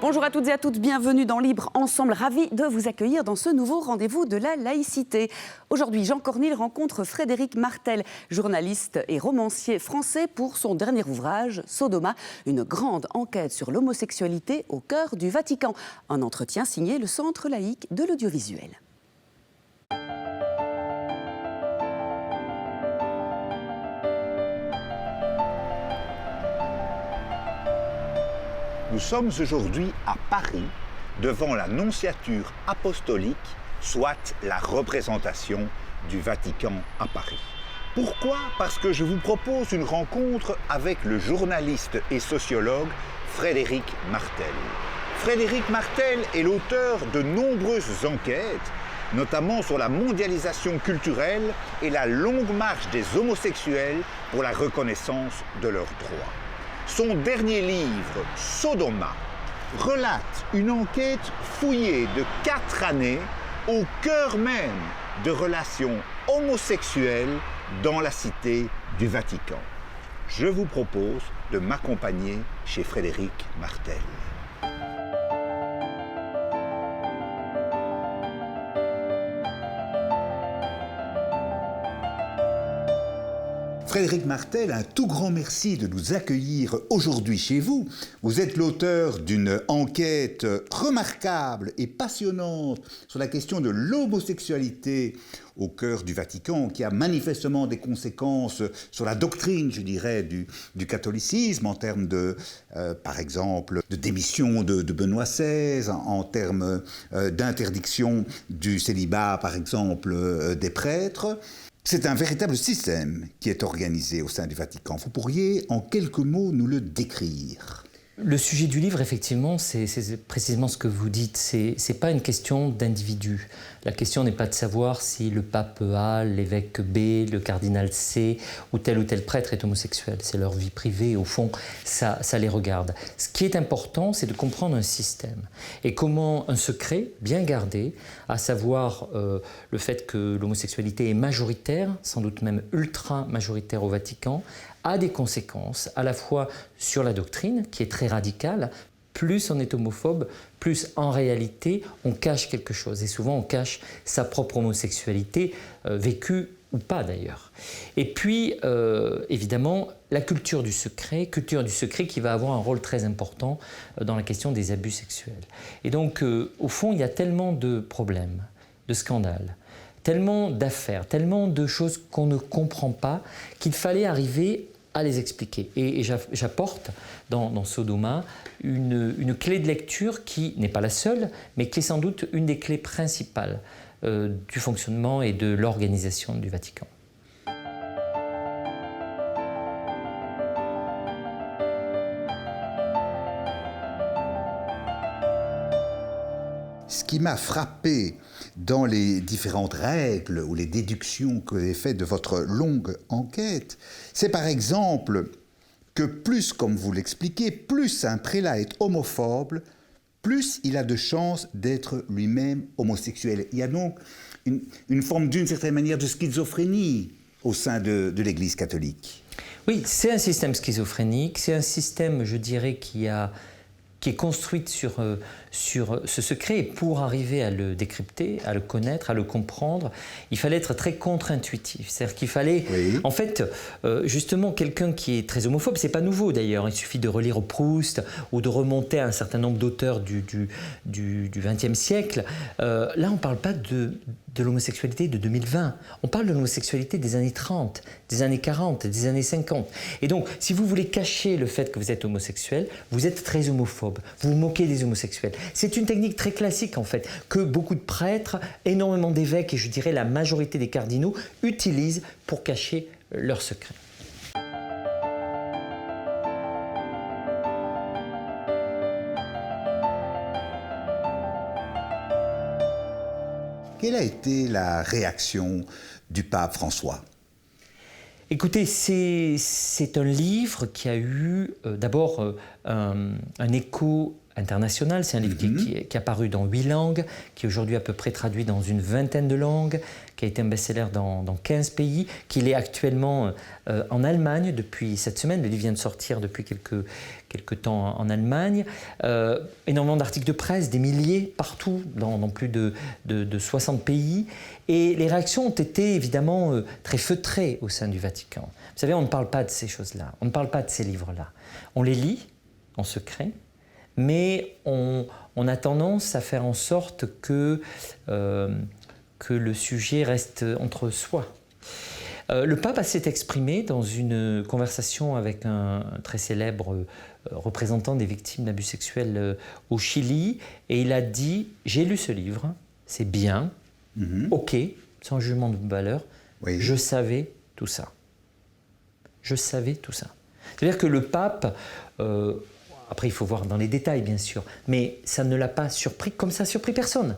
Bonjour à toutes et à tous, bienvenue dans Libre Ensemble, ravi de vous accueillir dans ce nouveau rendez-vous de la laïcité. Aujourd'hui, Jean Cornil rencontre Frédéric Martel, journaliste et romancier français pour son dernier ouvrage, Sodoma, une grande enquête sur l'homosexualité au cœur du Vatican. Un entretien signé le Centre laïque de l'audiovisuel. Nous sommes aujourd'hui à Paris, devant la nonciature apostolique, soit la représentation du Vatican à Paris. Pourquoi ? Parce que je vous propose une rencontre avec le journaliste et sociologue Frédéric Martel. Frédéric Martel est l'auteur de nombreuses enquêtes, notamment sur la mondialisation culturelle et la longue marche des homosexuels pour la reconnaissance de leurs droits. Son dernier livre, Sodoma, relate une enquête fouillée de 4 années au cœur même de relations homosexuelles dans la cité du Vatican. Je vous propose de m'accompagner chez Frédéric Martel. Frédéric Martel, un tout grand merci de nous accueillir aujourd'hui chez vous. Vous êtes l'auteur d'une enquête remarquable et passionnante sur la question de l'homosexualité au cœur du Vatican, qui a manifestement des conséquences sur la doctrine, je dirais, du catholicisme, en termes de, par exemple, de démission de Benoît XVI, en termes d'interdiction du célibat, par exemple, des prêtres. C'est un véritable système qui est organisé au sein du Vatican. Vous pourriez, en quelques mots, nous le décrire ? Le sujet du livre, effectivement, c'est précisément ce que vous dites. C'est pas une question d'individu. La question n'est pas de savoir si le pape A, l'évêque B, le cardinal C ou tel prêtre est homosexuel. C'est leur vie privée, au fond, ça les regarde. Ce qui est important, c'est de comprendre un système et comment un secret bien gardé, à savoir le fait que l'homosexualité est majoritaire, sans doute même ultra majoritaire au Vatican, a des conséquences à la fois sur la doctrine, qui est très radicale. Plus on est homophobe, plus en réalité on cache quelque chose. Et souvent on cache sa propre homosexualité, vécue ou pas d'ailleurs. Et puis évidemment la culture du secret qui va avoir un rôle très important dans la question des abus sexuels. Et donc au fond il y a tellement de problèmes, de scandales, tellement d'affaires, tellement de choses qu'on ne comprend pas qu'il fallait arriver à les expliquer. Et j'apporte dans Sodoma une clé de lecture qui n'est pas la seule, mais qui est sans doute une des clés principales du fonctionnement et de l'organisation du Vatican. Ce qui m'a frappé dans les différentes règles ou les déductions que vous avez faites de votre longue enquête, c'est par exemple que plus, comme vous l'expliquez, plus un prélat est homophobe, plus il a de chances d'être lui-même homosexuel. Il y a donc une forme, d'une certaine manière, de schizophrénie au sein de l'Église catholique. Oui, c'est un système schizophrénique, c'est un système, je dirais, qui est construite sur ce secret. Et pour arriver à le décrypter, à le connaître, à le comprendre, il fallait être très contre-intuitif. C'est-à-dire qu'il fallait, en fait, justement, quelqu'un qui est très homophobe, c'est pas nouveau d'ailleurs, il suffit de relire Proust ou de remonter à un certain nombre d'auteurs du XXe siècle. Là, on ne parle pas de l'homosexualité de 2020. On parle de l'homosexualité des années 30, des années 40, des années 50. Et donc, si vous voulez cacher le fait que vous êtes homosexuel, vous êtes très homophobe. Vous vous moquez des homosexuels. C'est une technique très classique, en fait, que beaucoup de prêtres, énormément d'évêques et je dirais la majorité des cardinaux utilisent pour cacher leurs secrets. Quelle a été la réaction du pape François ? Écoutez, c'est un livre qui a eu d'abord un écho international. C'est un livre qui est apparu dans 8 langues, qui est aujourd'hui à peu près traduit dans une vingtaine de langues, qui a été un best-seller dans 15 pays, qu'il est actuellement en Allemagne depuis cette semaine. Le livre vient de sortir depuis quelques temps en Allemagne. Énormément d'articles de presse, des milliers partout, dans plus de 60 pays. Et les réactions ont été évidemment très feutrées au sein du Vatican. Vous savez, on ne parle pas de ces choses-là, on ne parle pas de ces livres-là. On les lit en secret, mais on a tendance à faire en sorte que le sujet reste entre soi. Le pape s'est exprimé dans une conversation avec un très célèbre représentant des victimes d'abus sexuels au Chili, et il a dit « J'ai lu ce livre, c'est bien, ok, sans jugement de valeur, oui. Je savais tout ça. Je savais tout ça. » C'est-à-dire que le pape... Après, il faut voir dans les détails, bien sûr. Mais ça ne l'a pas surpris, comme ça n'a surpris personne.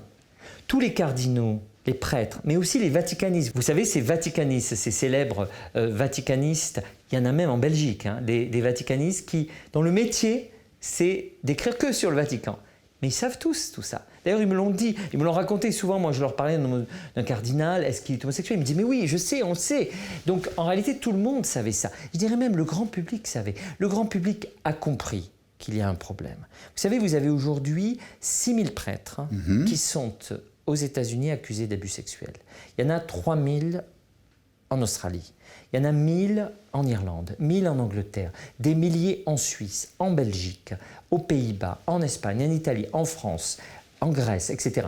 Tous les cardinaux, les prêtres, mais aussi les vaticanistes. Vous savez, ces vaticanistes, ces célèbres vaticanistes, il y en a même en Belgique, hein, des vaticanistes dont le métier, c'est d'écrire que sur le Vatican. Mais ils savent tous tout ça. D'ailleurs, ils me l'ont dit, ils me l'ont raconté souvent. Moi, je leur parlais d'un cardinal, est-ce qu'il est homosexuel? Ils me disaient, mais oui, je sais, on le sait. Donc, en réalité, tout le monde savait ça. Je dirais même, le grand public savait. Le grand public a compris qu'il y a un problème. Vous savez, vous avez aujourd'hui 6000 prêtres qui sont aux États-Unis accusés d'abus sexuels. Il y en a 3000 en Australie. Il y en a 1000 en Irlande, 1000 en Angleterre, des milliers en Suisse, en Belgique, aux Pays-Bas, en Espagne, en Italie, en France, en Grèce, etc.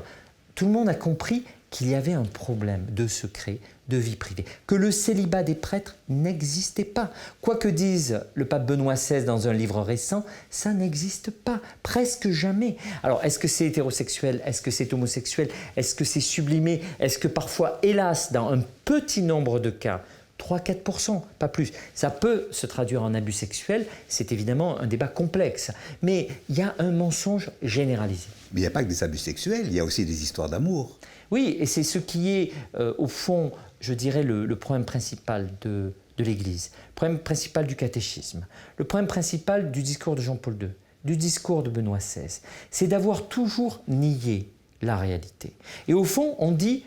Tout le monde a compris qu'il y avait un problème de secret, de vie privée, que le célibat des prêtres n'existait pas. Quoi que dise le pape Benoît XVI dans un livre récent, ça n'existe pas, presque jamais. Alors, est-ce que c'est hétérosexuel? Est-ce que c'est homosexuel? Est-ce que c'est sublimé? Est-ce que parfois, hélas, dans un petit nombre de cas, 3-4%, pas plus, ça peut se traduire en abus sexuel? C'est évidemment un débat complexe. Mais il y a un mensonge généralisé. Mais il n'y a pas que des abus sexuels, il y a aussi des histoires d'amour. Oui, et c'est ce qui est, au fond, je dirais, le problème principal de l'Église, le problème principal du catéchisme, le problème principal du discours de Jean-Paul II, du discours de Benoît XVI, c'est d'avoir toujours nié la réalité. Et au fond, on dit,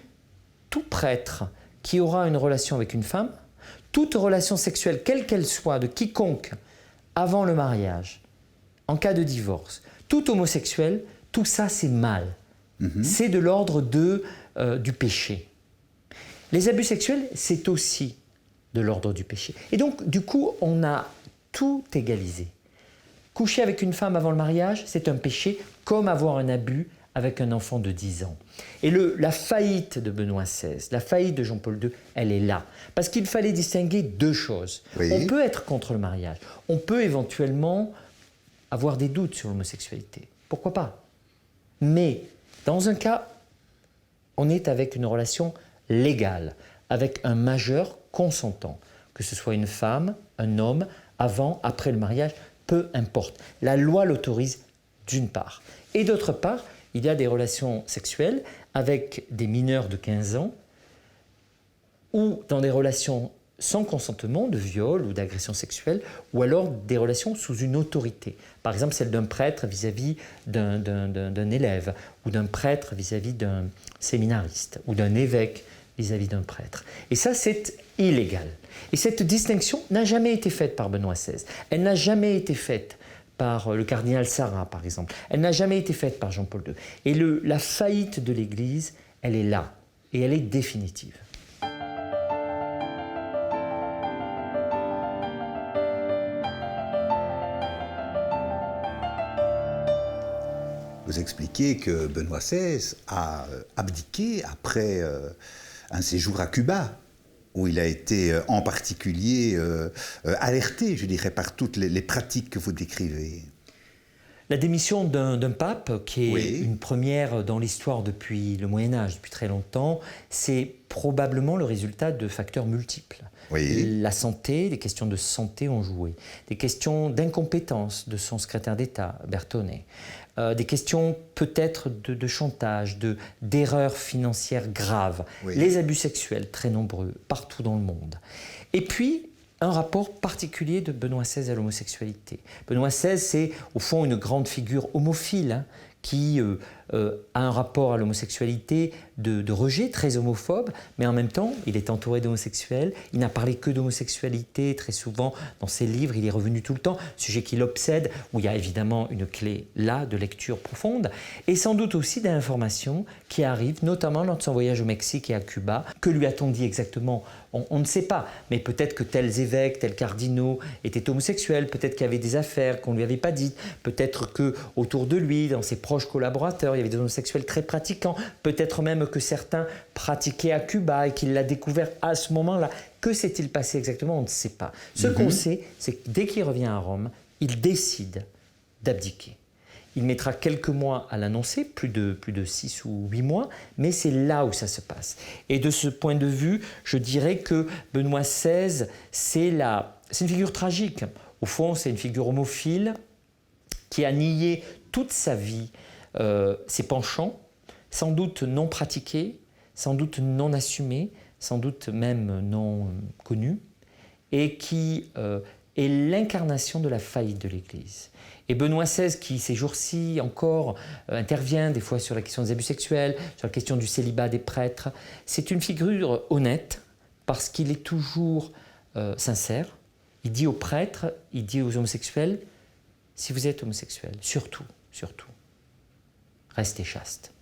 tout prêtre qui aura une relation avec une femme, toute relation sexuelle, quelle qu'elle soit, de quiconque, avant le mariage, en cas de divorce, tout homosexuel, tout ça c'est mal. C'est de l'ordre du péché. Les abus sexuels, c'est aussi de l'ordre du péché. Et donc, du coup, on a tout égalisé. Coucher avec une femme avant le mariage, c'est un péché, comme avoir un abus avec un enfant de 10 ans. Et la faillite de Benoît XVI, la faillite de Jean-Paul II, elle est là. Parce qu'il fallait distinguer deux choses. Oui. On peut être contre le mariage. On peut éventuellement avoir des doutes sur l'homosexualité. Pourquoi pas? Mais dans un cas, on est avec une relation légale, avec un majeur consentant, que ce soit une femme, un homme, avant, après le mariage, peu importe. La loi l'autorise d'une part. Et d'autre part, il y a des relations sexuelles avec des mineurs de 15 ans ou dans des relations sans consentement, de viol ou d'agression sexuelle, ou alors des relations sous une autorité. Par exemple, celle d'un prêtre vis-à-vis d'un élève, ou d'un prêtre vis-à-vis d'un séminariste, ou d'un évêque vis-à-vis d'un prêtre. Et ça, c'est illégal. Et cette distinction n'a jamais été faite par Benoît XVI. Elle n'a jamais été faite par le cardinal Sarah, par exemple. Elle n'a jamais été faite par Jean-Paul II. Et la faillite de l'Église, elle est là, et elle est définitive. Vous expliquez que Benoît XVI a abdiqué après un séjour à Cuba, où il a été en particulier alerté, je dirais, par toutes les pratiques que vous décrivez. La démission d'un pape, qui est une première dans l'histoire depuis le Moyen-Âge, depuis très longtemps, c'est probablement le résultat de facteurs multiples. La santé, des questions de santé ont joué, des questions d'incompétence de son secrétaire d'État, Bertone, des questions peut-être de chantage, d'erreurs financières graves, les abus sexuels très nombreux partout dans le monde. Et puis, un rapport particulier de Benoît XVI à l'homosexualité. Benoît XVI, c'est au fond une grande figure homophile, qui a un rapport à l'homosexualité de rejet, très homophobe, mais en même temps, il est entouré d'homosexuels. Il n'a parlé que d'homosexualité très souvent dans ses livres. Il est revenu tout le temps, sujet qui l'obsède, où il y a évidemment une clé là de lecture profonde, et sans doute aussi d'informations qui arrivent, notamment lors de son voyage au Mexique et à Cuba. Que lui a-t-on dit exactement ? On ne sait pas, mais peut-être que tels évêques, tels cardinaux étaient homosexuels, peut-être qu'il y avait des affaires qu'on ne lui avait pas dites, peut-être qu'autour de lui, dans ses proches collaborateurs, il y avait des homosexuels très pratiquants, peut-être même que certains pratiquaient à Cuba et qu'il l'a découvert à ce moment-là. Que s'est-il passé exactement ? On ne sait pas. Ce qu'on sait, c'est que dès qu'il revient à Rome, il décide d'abdiquer. Il mettra quelques mois à l'annoncer, plus de 6 ou 8 mois, mais c'est là où ça se passe. Et de ce point de vue, je dirais que Benoît XVI, c'est une figure tragique. Au fond, c'est une figure homophile qui a nié toute sa vie ses penchants, sans doute non pratiqués, sans doute non assumés, sans doute même non connus, et qui est l'incarnation de la faillite de l'Église. Et Benoît XVI, qui ces jours-ci encore intervient des fois sur la question des abus sexuels, sur la question du célibat des prêtres, c'est une figure honnête parce qu'il est toujours sincère. Il dit aux prêtres, il dit aux homosexuels, si vous êtes homosexuel, surtout, restez chaste.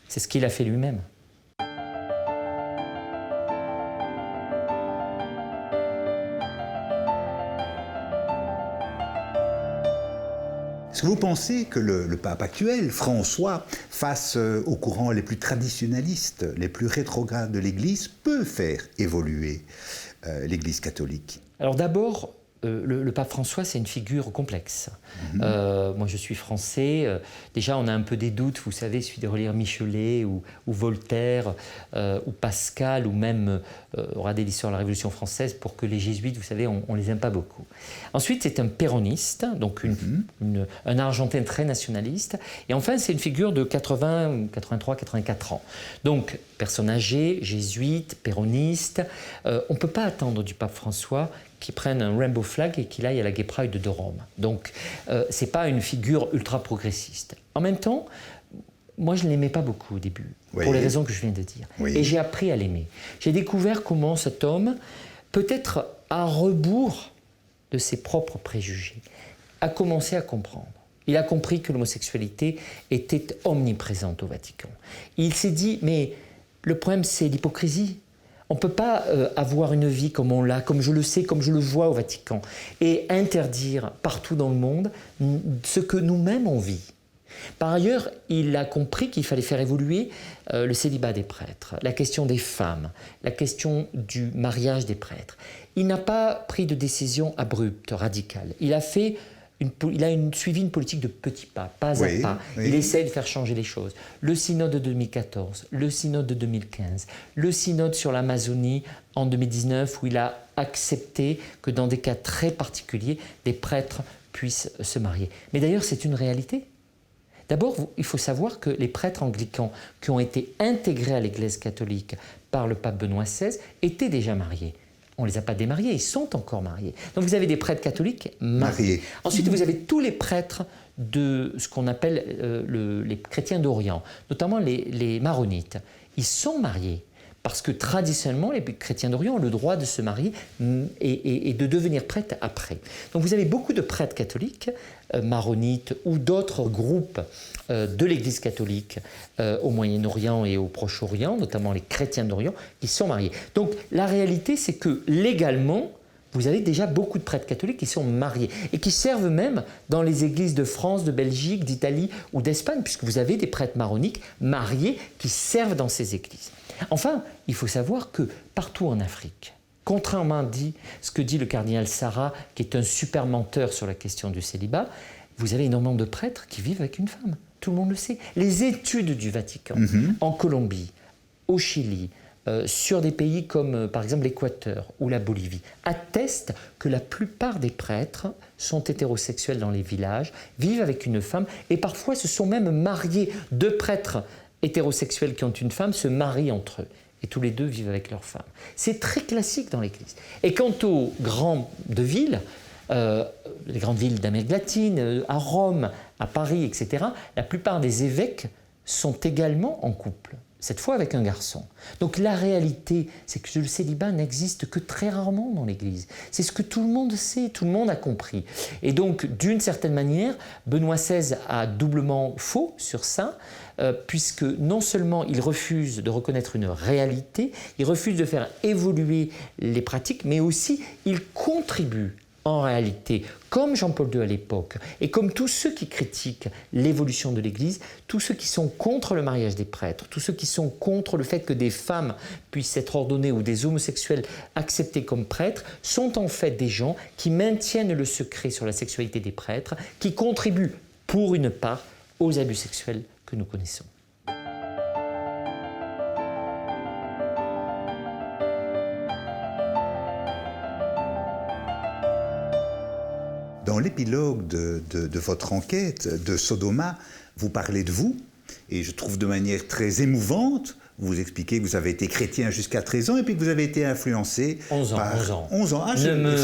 C'est ce qu'il a fait lui-même. Est-ce que vous pensez que le pape actuel, François, face aux courants les plus traditionnalistes, les plus rétrogrades de l'Église, peut faire évoluer l'Église catholique ? Alors d'abord, le pape François, c'est une figure complexe. Moi, je suis français. Déjà, on a un peu des doutes. Vous savez, il suffit de relire Michelet ou Voltaire ou Pascal ou même regarder l'histoire de la Révolution française pour que les jésuites, vous savez, on les aime pas beaucoup. Ensuite, c'est un péroniste, donc un Argentin très nationaliste. Et enfin, c'est une figure de 80, 83, 84 ans. Donc, personne âgée, jésuite, péroniste. On ne peut pas attendre du pape François qui prenne un rainbow flag et qu'il aille à la Gay Pride de Rome. Donc, ce n'est pas une figure ultra-progressiste. En même temps, moi, je ne l'aimais pas beaucoup au début, pour les raisons que je viens de dire. Et j'ai appris à l'aimer. J'ai découvert comment cet homme, peut-être à rebours de ses propres préjugés, a commencé à comprendre. Il a compris que l'homosexualité était omniprésente au Vatican. Il s'est dit, mais le problème, c'est l'hypocrisie. On ne peut pas avoir une vie comme on l'a, comme je le sais, comme je le vois au Vatican, et interdire partout dans le monde ce que nous-mêmes on vit. Par ailleurs, il a compris qu'il fallait faire évoluer le célibat des prêtres, la question des femmes, la question du mariage des prêtres. Il n'a pas pris de décision abrupte, radicale. Il a suivi une politique de petits pas à pas. Il essaie de faire changer les choses. Le synode de 2014, le synode de 2015, le synode sur l'Amazonie en 2019, où il a accepté que dans des cas très particuliers, des prêtres puissent se marier. Mais d'ailleurs, c'est une réalité. D'abord, il faut savoir que les prêtres anglicans qui ont été intégrés à l'Église catholique par le pape Benoît XVI étaient déjà mariés. On ne les a pas démariés, ils sont encore mariés. Donc vous avez des prêtres catholiques mariés. Ensuite, vous avez tous les prêtres de ce qu'on appelle les chrétiens d'Orient, notamment les maronites. Ils sont mariés parce que traditionnellement, les chrétiens d'Orient ont le droit de se marier et de devenir prêtres après. Donc vous avez beaucoup de prêtres catholiques, maronites ou d'autres groupes de l'Église catholique au Moyen-Orient et au Proche-Orient, notamment les chrétiens d'Orient, qui sont mariés. Donc la réalité, c'est que légalement, vous avez déjà beaucoup de prêtres catholiques qui sont mariés et qui servent même dans les églises de France, de Belgique, d'Italie ou d'Espagne, puisque vous avez des prêtres maroniques mariés qui servent dans ces églises. Enfin, il faut savoir que partout en Afrique, contrairement à ce que dit le cardinal Sarah, qui est un super menteur sur la question du célibat, vous avez énormément de prêtres qui vivent avec une femme. Tout le monde le sait. Les études du Vatican, en Colombie, au Chili, sur des pays comme par exemple l'Équateur ou la Bolivie, attestent que la plupart des prêtres sont hétérosexuels dans les villages, vivent avec une femme et parfois se sont même mariés. Deux prêtres hétérosexuels qui ont une femme se marient entre eux et tous les deux vivent avec leur femme. C'est très classique dans l'Église. Et quant aux grands de ville, les grandes villes d'Amérique latine, à Rome, à Paris, etc., la plupart des évêques sont également en couple, cette fois avec un garçon. Donc la réalité, c'est que le célibat n'existe que très rarement dans l'Église. C'est ce que tout le monde sait, tout le monde a compris. Et donc, d'une certaine manière, Benoît XVI a doublement faux sur ça, puisque non seulement il refuse de reconnaître une réalité, il refuse de faire évoluer les pratiques, mais aussi il contribue en réalité, comme Jean-Paul II à l'époque, et comme tous ceux qui critiquent l'évolution de l'Église, tous ceux qui sont contre le mariage des prêtres, tous ceux qui sont contre le fait que des femmes puissent être ordonnées ou des homosexuels acceptés comme prêtres, sont en fait des gens qui maintiennent le secret sur la sexualité des prêtres, qui contribuent pour une part aux abus sexuels que nous connaissons. Dans l'épilogue de votre enquête de Sodoma, vous parlez de vous, et je trouve de manière très émouvante, vous expliquez que vous avez été chrétien jusqu'à 13 ans et puis que vous avez été influencé 11 ans, par... 11 ans. 11 ans,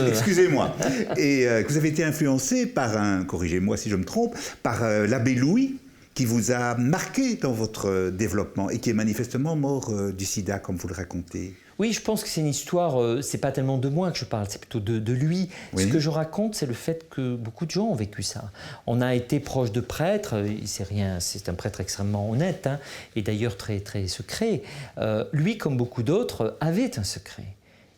excusez-moi. Et que vous avez été influencé par corrigez-moi si je me trompe, par l'abbé Louis, qui vous a marqué dans votre développement et qui est manifestement mort du sida, comme vous le racontez. Oui, je pense que c'est une histoire, c'est pas tellement de moi que je parle, c'est plutôt de lui. Oui. Ce que je raconte, c'est le fait que beaucoup de gens ont vécu ça. On a été proche de prêtres, c'est un prêtre extrêmement honnête, hein, et d'ailleurs très, très secret. Lui, comme beaucoup d'autres, avait un secret.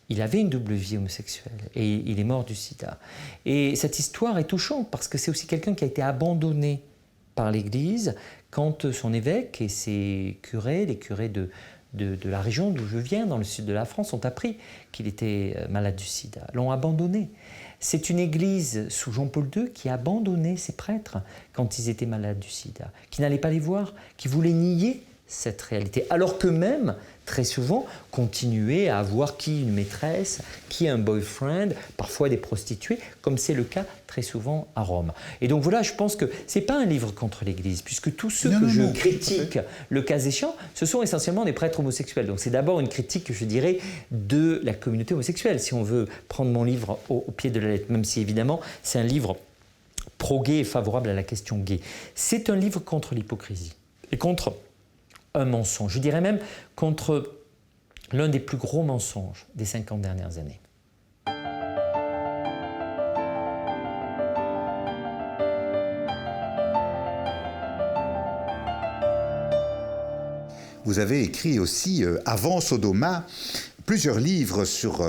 Il avait une double vie homosexuelle et il est mort du sida. Et cette histoire est touchante parce que c'est aussi quelqu'un qui a été abandonné par l'Église quand son évêque et ses curés, les curés de la région d'où je viens, dans le sud de la France, ont appris qu'il était malade du sida, l'ont abandonné. C'est une église sous Jean-Paul II qui a abandonné ses prêtres quand ils étaient malades du sida, qui n'allait pas les voir, qui voulait nier cette réalité, alors qu'eux-mêmes, très souvent, continuaient à avoir qui une maîtresse, qui un boyfriend, parfois des prostituées, comme c'est le cas très souvent à Rome. Et donc voilà, je pense que ce n'est pas un livre contre l'Église, puisque tous ceux que je critique, le cas échéant, ce sont essentiellement des prêtres homosexuels. Donc c'est d'abord une critique, je dirais, de la communauté homosexuelle, si on veut prendre mon livre au pied de la lettre, même si évidemment c'est un livre pro-gay et favorable à la question gay. C'est un livre contre l'hypocrisie et contre un mensonge, je dirais même contre l'un des plus gros mensonges des 50 dernières années. Vous avez écrit aussi, avant Sodoma, plusieurs livres sur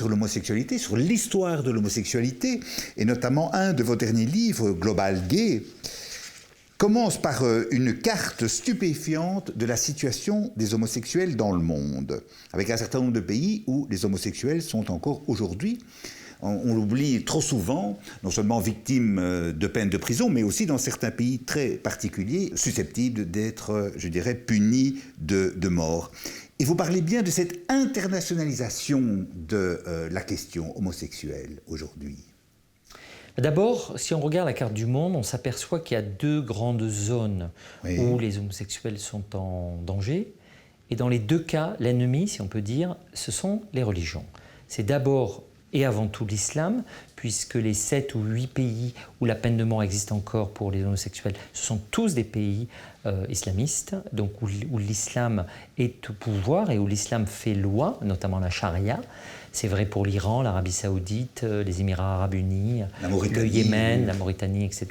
l'homosexualité, sur l'histoire de l'homosexualité, et notamment un de vos derniers livres, Global Gay, commence par une carte stupéfiante de la situation des homosexuels dans le monde, avec un certain nombre de pays où les homosexuels sont encore aujourd'hui, on l'oublie trop souvent, non seulement victimes de peines de prison, mais aussi dans certains pays très particuliers, susceptibles d'être, je dirais, punis de mort. Et vous parlez bien de cette internationalisation de la question homosexuelle aujourd'hui. D'abord, si on regarde la carte du monde, on s'aperçoit qu'il y a deux grandes zones où les homosexuels sont en danger. Et dans les deux cas, l'ennemi, si on peut dire, ce sont les religions. C'est d'abord et avant tout l'islam, puisque les 7 ou 8 pays où la peine de mort existe encore pour les homosexuels, ce sont tous des pays islamistes, donc où l'islam est au pouvoir et où l'islam fait loi, notamment la charia. C'est vrai pour l'Iran, l'Arabie Saoudite, les Émirats Arabes Unis, le Yémen, la Mauritanie, etc.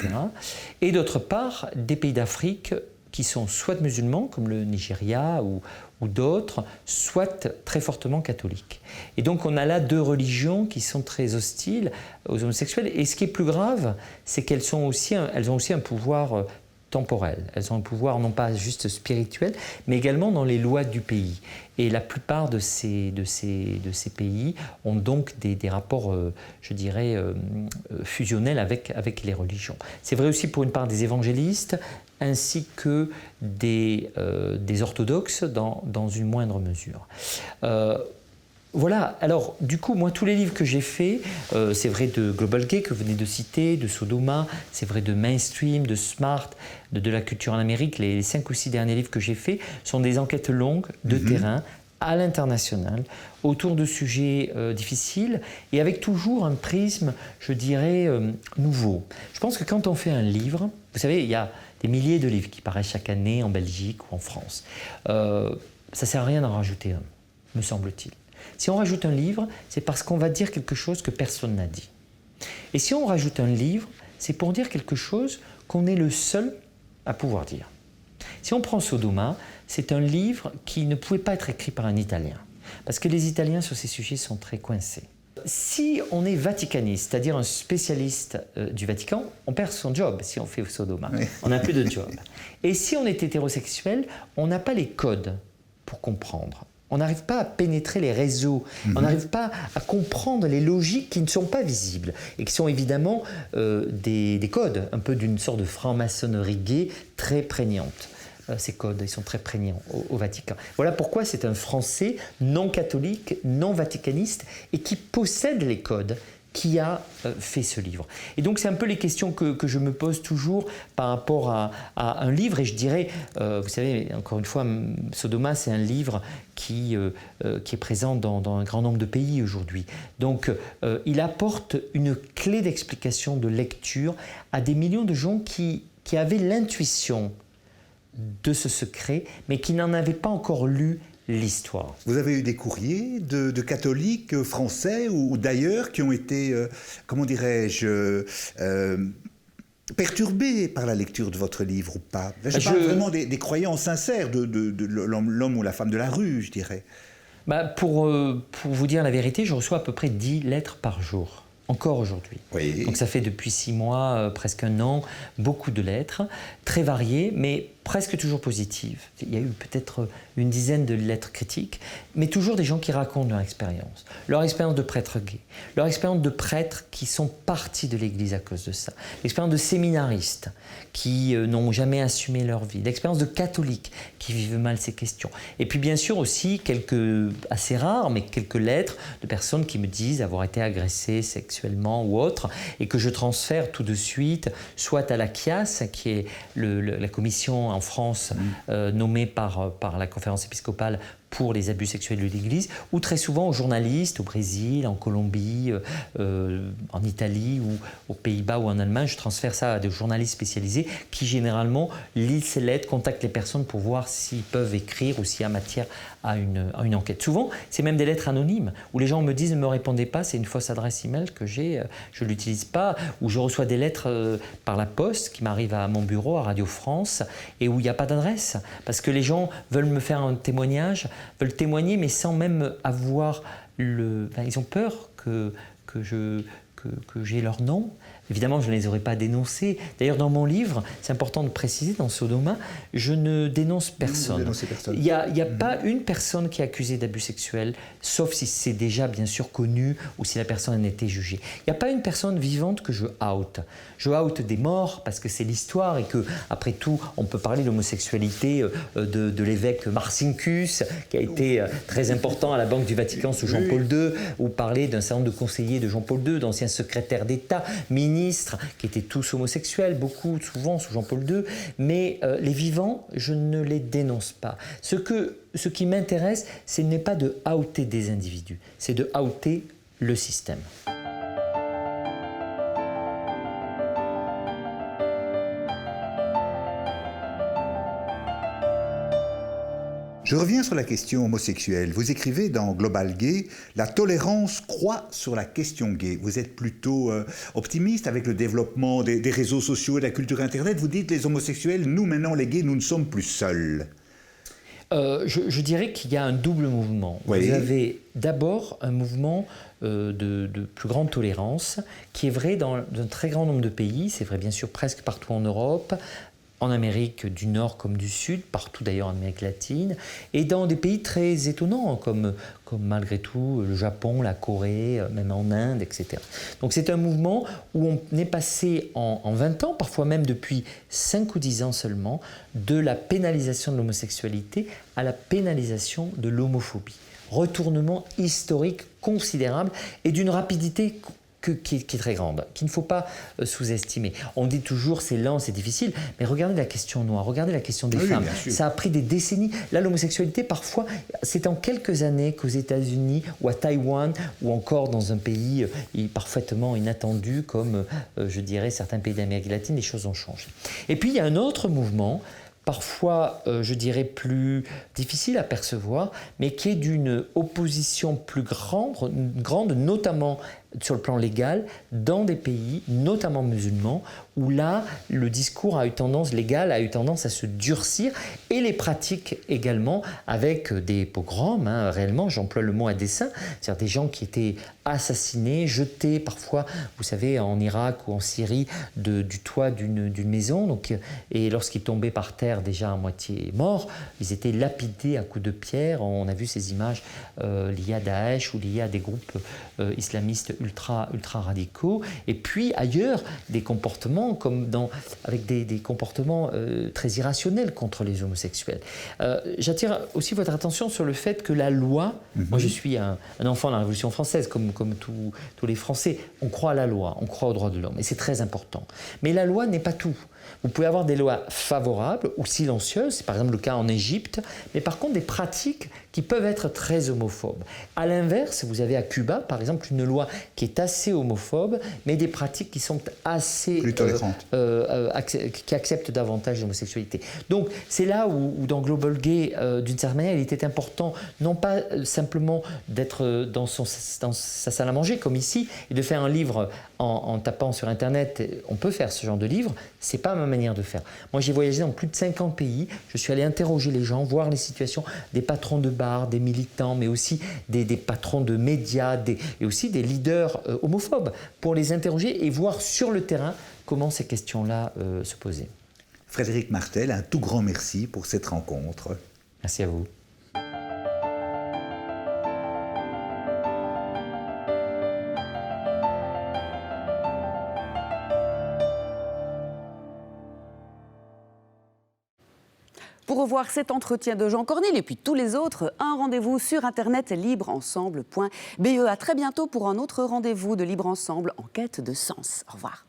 Et d'autre part, des pays d'Afrique qui sont soit musulmans, comme le Nigeria ou d'autres, soit très fortement catholiques. Et donc on a là deux religions qui sont très hostiles aux homosexuels. Et ce qui est plus grave, c'est qu'elles ont aussi un pouvoir temporel. Elles ont un pouvoir non pas juste spirituel, mais également dans les lois du pays. Et la plupart de ces pays ont donc des rapports, je dirais, fusionnels avec les religions. C'est vrai aussi pour une part des évangélistes, ainsi que des orthodoxes dans une moindre mesure. Voilà, alors du coup, moi, tous les livres que j'ai faits, c'est vrai de Global Gay que vous venez de citer, de Sodoma, c'est vrai de Mainstream, de Smart, de la culture en Amérique, les 5 ou 6 derniers livres que j'ai faits sont des enquêtes longues de terrain, à l'international, autour de sujets difficiles et avec toujours un prisme, je dirais, nouveau. Je pense que quand on fait un livre, vous savez, il y a des milliers de livres qui paraissent chaque année en Belgique ou en France. Ça ne sert à rien d'en rajouter un, me semble-t-il. Si on rajoute un livre, c'est parce qu'on va dire quelque chose que personne n'a dit. Et si on rajoute un livre, c'est pour dire quelque chose qu'on est le seul à pouvoir dire. Si on prend Sodoma, c'est un livre qui ne pouvait pas être écrit par un Italien, parce que les Italiens sur ces sujets sont très coincés. Si on est vaticaniste, c'est-à-dire un spécialiste du Vatican, on perd son job si on fait Sodoma. Oui. On n'a plus de job. Et si on est hétérosexuel, on n'a pas les codes pour comprendre. On n'arrive pas à pénétrer les réseaux, on n'arrive pas à comprendre les logiques qui ne sont pas visibles et qui sont évidemment des codes, un peu d'une sorte de franc-maçonnerie gay très prégnante. Ces codes, ils sont très prégnants au Vatican. Voilà pourquoi c'est un Français non catholique, non vaticaniste et qui possède les codes qui a fait ce livre. Et donc c'est un peu les questions que je me pose toujours par rapport à un livre, et je dirais, vous savez, encore une fois, Sodoma, c'est un livre qui est présent dans un grand nombre de pays aujourd'hui. Donc il apporte une clé d'explication, de lecture à des millions de gens qui avaient l'intuition de ce secret, mais qui n'en avaient pas encore lu l'histoire. Vous avez eu des courriers de catholiques français ou d'ailleurs qui ont été, comment dirais-je, perturbés par la lecture de votre livre ou pas? Je parle vraiment des croyants sincères de l'homme ou la femme de la rue, je dirais. Pour vous dire la vérité, je reçois à peu près 10 lettres par jour. Encore aujourd'hui. Oui. Donc ça fait depuis 6 mois, presque un an, beaucoup de lettres, très variées, mais presque toujours positives. Il y a eu peut-être une dizaine de lettres critiques, mais toujours des gens qui racontent leur expérience de prêtres gays, leur expérience de prêtres qui sont partis de l'Église à cause de ça, l'expérience de séminaristes qui n'ont jamais assumé leur vie, l'expérience de catholiques qui vivent mal ces questions. Et puis bien sûr aussi quelques, assez rares, mais quelques lettres de personnes qui me disent avoir été agressées sexuellement ou autre, et que je transfère tout de suite, soit à la CIAS, qui est la commission en France nommée par la conférence épiscopale pour les abus sexuels de l'Église, ou très souvent aux journalistes au Brésil, en Colombie, en Italie ou aux Pays-Bas ou en Allemagne. Je transfère ça à des journalistes spécialisés qui généralement lisent ces lettres, contactent les personnes pour voir s'ils peuvent écrire ou s'il y a matière à une enquête. Souvent, c'est même des lettres anonymes où les gens me disent « ne me répondez pas, c'est une fausse adresse email que j'ai, je ne l'utilise pas », ou je reçois des lettres par la poste qui m'arrivent à mon bureau, à Radio France, et où il n'y a pas d'adresse, parce que les gens veulent me faire un témoignage, veulent témoigner, mais sans même avoir ils ont peur que j'ai leur nom. Évidemment, je ne les aurais pas dénoncés. D'ailleurs, dans mon livre, c'est important de préciser, dans Sodoma, je ne dénonce personne. Il n'y a pas une personne qui est accusée d'abus sexuels, sauf si c'est déjà bien sûr connu ou si la personne a été jugée. Il n'y a pas une personne vivante que je out. Je out des morts parce que c'est l'histoire et que, après tout, on peut parler de l'homosexualité de l'évêque Marcinkus, qui a été très important à la Banque du Vatican sous Jean-Paul II, ou parler d'un certain nombre de conseillers de Jean-Paul II, d'anciens secrétaires d'État, ministres, qui étaient tous homosexuels, beaucoup, souvent sous Jean-Paul II, mais les vivants, je ne les dénonce pas. Ce qui m'intéresse, ce n'est pas de outer des individus, c'est de outer le système. Je reviens sur la question homosexuelle. Vous écrivez dans Global Gay « La tolérance croît sur la question gay ». Vous êtes plutôt optimiste avec le développement des réseaux sociaux et de la culture Internet. Vous dites les homosexuels, nous maintenant les gays, nous ne sommes plus seuls. Je dirais qu'il y a un double mouvement. Oui. Vous avez d'abord un mouvement de plus grande tolérance qui est vrai dans un très grand nombre de pays, c'est vrai bien sûr presque partout en Europe, en Amérique du Nord comme du Sud, partout d'ailleurs en Amérique latine, et dans des pays très étonnants comme malgré tout le Japon, la Corée, même en Inde, etc. Donc c'est un mouvement où on est passé en 20 ans, parfois même depuis 5 ou 10 ans seulement, de la pénalisation de l'homosexualité à la pénalisation de l'homophobie. Retournement historique considérable et d'une rapidité qui est très grande, qu'il ne faut pas sous-estimer. On dit toujours c'est lent, c'est difficile, mais regardez la question noire, regardez la question des femmes. Ça a pris des décennies. Là, l'homosexualité, parfois, c'est en quelques années qu'aux États-Unis ou à Taïwan ou encore dans un pays parfaitement inattendu comme, je dirais, certains pays d'Amérique latine, les choses ont changé. Et puis, il y a un autre mouvement parfois, je dirais, plus difficile à percevoir, mais qui est d'une opposition plus grande, notamment sur le plan légal, dans des pays, notamment musulmans, où là, le discours légal a eu tendance à se durcir, et les pratiques également, avec des pogroms, réellement, j'emploie le mot à dessein, c'est-à-dire des gens qui étaient assassinés, jetés parfois, vous savez, en Irak ou en Syrie, du toit d'une maison, donc, et lorsqu'ils tombaient par terre déjà à moitié morts, ils étaient lapidés à coups de pierre. On a vu ces images liées à Daesh ou liées à des groupes islamistes ultra radicaux. Et puis ailleurs, des comportements avec des comportements très irrationnels contre les homosexuels. J'attire aussi votre attention sur le fait que la loi, moi je suis un enfant de la Révolution française, comme tous les Français, on croit à la loi, on croit aux droits de l'homme, et c'est très important. Mais la loi n'est pas tout. Vous pouvez avoir des lois favorables ou silencieuses, c'est par exemple le cas en Égypte, mais par contre des pratiques qui peuvent être très homophobes. À l'inverse, vous avez à Cuba, par exemple, une loi qui est assez homophobe, mais des pratiques qui sont assez... plus tolérantes. Qui acceptent davantage l'homosexualité. Donc c'est là où dans Global Gay, d'une certaine manière, il était important, non pas simplement d'être dans sa salle à manger, comme ici, et de faire un livre en tapant sur Internet. On peut faire ce genre de livre, c'est pas ma manière de faire. Moi, j'ai voyagé dans plus de 50 pays, je suis allé interroger les gens, voir les situations des patrons de bars, des militants, mais aussi des patrons de médias, et aussi des leaders homophobes, pour les interroger et voir sur le terrain comment ces questions-là se posaient. Frédéric Martel, un tout grand merci pour cette rencontre. Merci à vous. Pour revoir cet entretien de Jean Cornil et puis tous les autres, un rendez-vous sur internet libreensemble.be. À très bientôt pour un autre rendez-vous de Libre Ensemble en quête de sens. Au revoir.